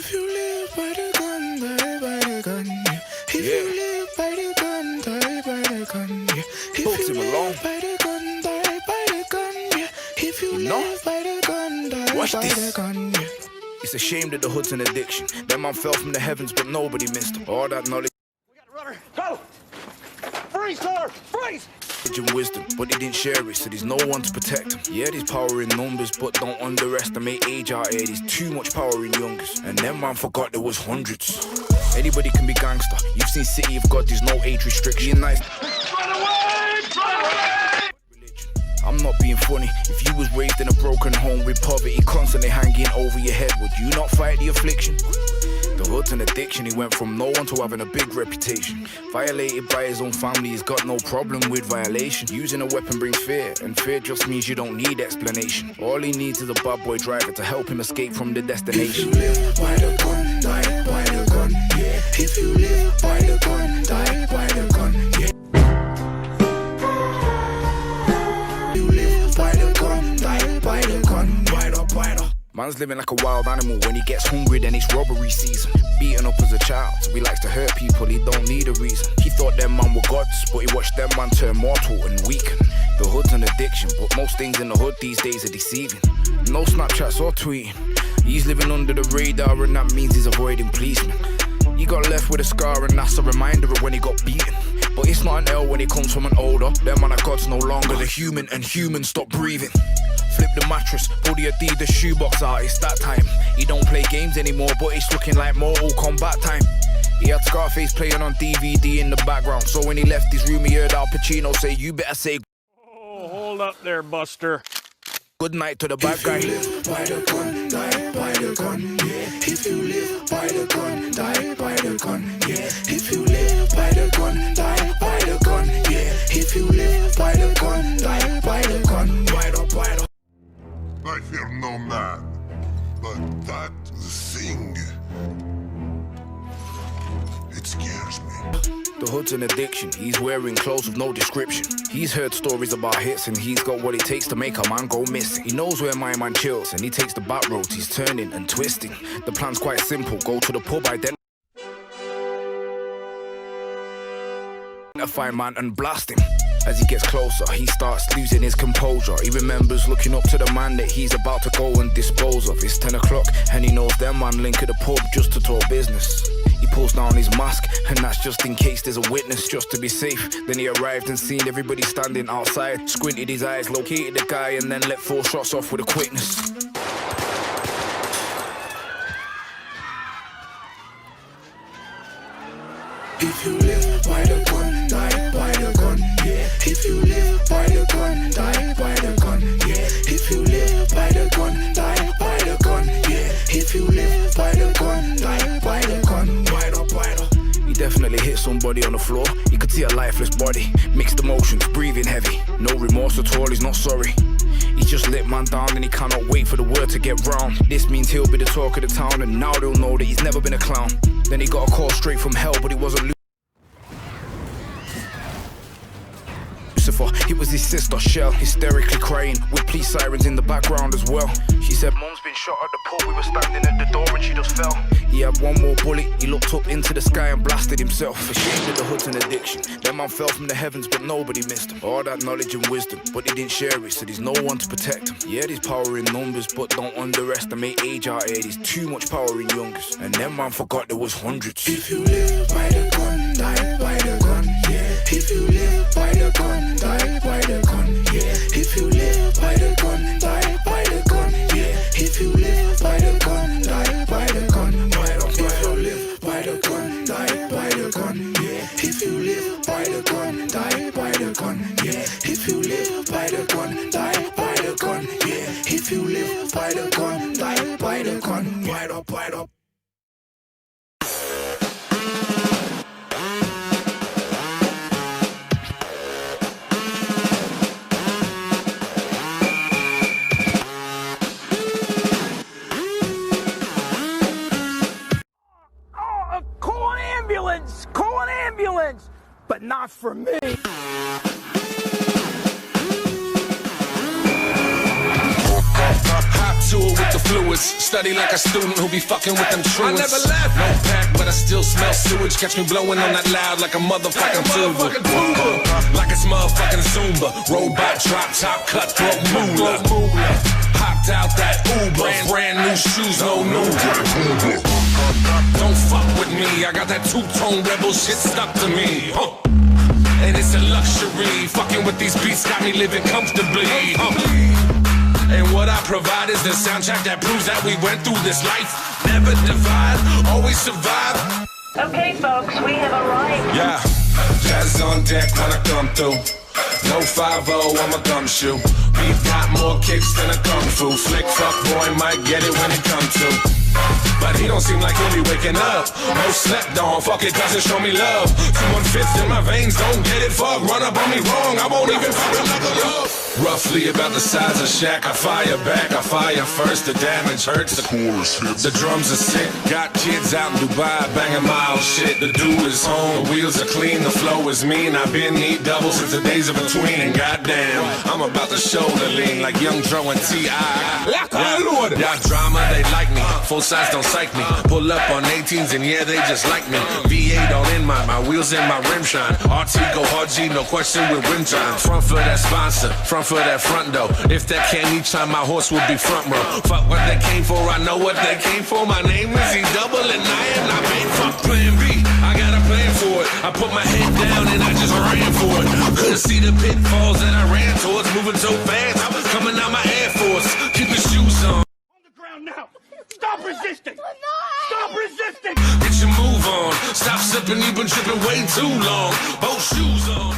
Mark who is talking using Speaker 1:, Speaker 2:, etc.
Speaker 1: If you live by the gun, die by the gun, yeah. If you live by the gun, die by the gun, yeah. If you live by the gun, die by the gun, yeah. If you live by the gun, die by the gun, yeah.
Speaker 2: It's a shame that the hood's an addiction. That man fell from the heavens, but nobody missed him. All that knowledge.
Speaker 3: We got a runner. Go! Freeze, sir! Freeze!
Speaker 2: And wisdom, but he didn't share it, so there's no one to protect him. Yeah, there's power in numbers, but don't underestimate age out here. There's too much power in youngers, and them man forgot there was hundreds. Anybody can be gangster. You've seen City of God, there's no age restriction. Nice.
Speaker 3: Run away! Run away!
Speaker 2: I'm not being funny. If you was raised in a broken home with poverty constantly hanging over your head, would you not fight the affliction? The hood's an addiction. He went from no one to having a big reputation. Violated by his own family, he's got no problem with violation. Using a weapon brings fear, and fear just means you don't need explanation. All he needs is a bad boy driver to help him escape from the destination.
Speaker 1: If you live by the gun, die by the gun, yeah. If you live by the gun, die by the gun, yeah. You live by the gun, die by the gun, bite up.
Speaker 2: Man's living like a wild animal. When he gets hungry, then it's robbery season. Beaten up as a child, so he likes to hurt people. He don't need a reason. He thought them man were gods, but he watched them man turn mortal and weaken. The hood's an addiction, but most things in the hood these days are deceiving. No Snapchats or tweeting. He's living under the radar, and that means he's avoiding policemen. He got left with a scar, and that's a reminder of when he got beaten. But it's not an L when it comes from an older. Them man are gods no longer. The human, and humans stop breathing. Flip the mattress, pull the Adidas shoebox out, it's that time. He don't play games anymore, but it's looking like Mortal Kombat time. He had Scarface playing on DVD in the background, so when he left his room he heard Al Pacino say, you better say,
Speaker 3: oh, hold up there, Buster.
Speaker 2: Good night to the bad guy.
Speaker 1: If you live by the gun, die by the gun, yeah. If you live by the gun, die by the gun, yeah. If you live by the gun, die by the gun, yeah. If you live by the gun, die by the gun, bite up.
Speaker 4: I fear no man, but that thing, it scares me.
Speaker 2: The hood's an addiction. He's wearing clothes with no description. He's heard stories about hits, and he's got what it takes to make a man go missing. He knows where my man chills, and he takes the back roads. He's turning and twisting. The plan's quite simple. Go to the pub, identify man and blast him. As he gets closer, he starts losing his composure. He remembers looking up to the man that he's about to go and dispose of. It's 10 o'clock, and he knows them man link at the pub just to talk business. He pulls down his mask, and that's just in case there's a witness, just to be safe. Then he arrived and seen everybody standing outside. Squinted his eyes, located the guy, and then let 4 shots off with a quickness.
Speaker 1: If you live by the gun, die by the gun, yeah. If you live by the gun, die by the gun, yeah. If you live by the gun, die by the gun, yeah. If you live by the gun, die by the gun, bite up.
Speaker 2: He definitely hit somebody on the floor. You could see a lifeless body, mixed emotions, breathing heavy. No remorse at all, he's not sorry. He's just lit man down and he cannot wait for the word to get round. This means he'll be the talk of the town, and now they'll know that he's never been a clown. Then he got a call straight from hell, but it wasn't Lucifer, it was his sister Shell, hysterically crying, with police sirens in the background as well. She said, Mum's been shot at the pub, we were standing at the door and she just fell. He had one more bullet, he looked up into the sky and blasted himself. Ashamed that the hood's an addiction. That man fell from the heavens, but nobody missed him. All that knowledge and wisdom, but he didn't share it, so there's no one to protect him. Yeah, there's power in numbers, but don't underestimate age out here. There's too much power in youngers, and them man forgot there was hundreds.
Speaker 1: If you live by the gun, die by the gun, yeah. If you live by the gun, die by the gun, yeah. If you live by the gun, die by the gun, yeah. If you live by the gun, die by the gun, bite up. If you live by the gun, die by the gun, yeah. If you live by the gun, die by the gun, yeah. If you live by the gun, die by the gun, yeah. If you live by the gun, die by the gun, bite up.
Speaker 3: Call an ambulance, but not for me.
Speaker 5: Hot to it with the fluids. Study like a student who be fucking with them truants. I never left. No pack, but I still smell sewage. Catch me blowing on that loud like a motherfucking tuba. Like it's motherfucking Zumba. Robot, drop top, cutthroat, moolah. Hopped out that Uber. Brand new shoes, no new. Don't fuck with me. I got that two-tone rebel shit stuck to me. And it's a luxury. Fucking with these beats got me living comfortably. And what I provide is the soundtrack that proves that we went through this life. Never divide, always survive.
Speaker 6: Okay, folks, we have arrived.
Speaker 5: Yeah, jazz is on deck when I come through. No 5-0, I'm a gumshoe. Beat got more kicks than a kung fu. Flick fuck boy might get it when it comes to. But he don't seem like he'll be waking up. No slept on, fuck it, doesn't show me love. 2-1-5 in my veins, don't get it, fuck. Run up on me wrong, I won't even feel another love. Roughly about the size of Shaq, I fire back, I fire first. The damage hurts, the chorus hits. The drums are sick, got kids out in Dubai banging my old shit. The dude is home, the wheels are clean, the flow is mean. I've been need double since the days of between. And goddamn, I'm about to shoulder lean like Young Dro and T.I. Y'all drama, they like me. Full size don't psych me. Pull up on 18s and yeah, they just like me. V8 all in my wheels and my rim shine. RT go hard G, no question with rim time. Front for that sponsor, front for that front door. If that came each time, my horse would be front row. Fuck what they came for, I know what they came for. My name is Dubble and I am not made for plan B. I got a plan for it. I put my head down and I just ran for it. Couldn't see the pitfalls that I ran towards. Moving so fast, I was coming out my Air Force. Keep your shoes on.
Speaker 3: On the ground now. Stop resisting. Stop resisting.
Speaker 5: Get your move on. Stop slipping, you've been tripping way too long. Both shoes on.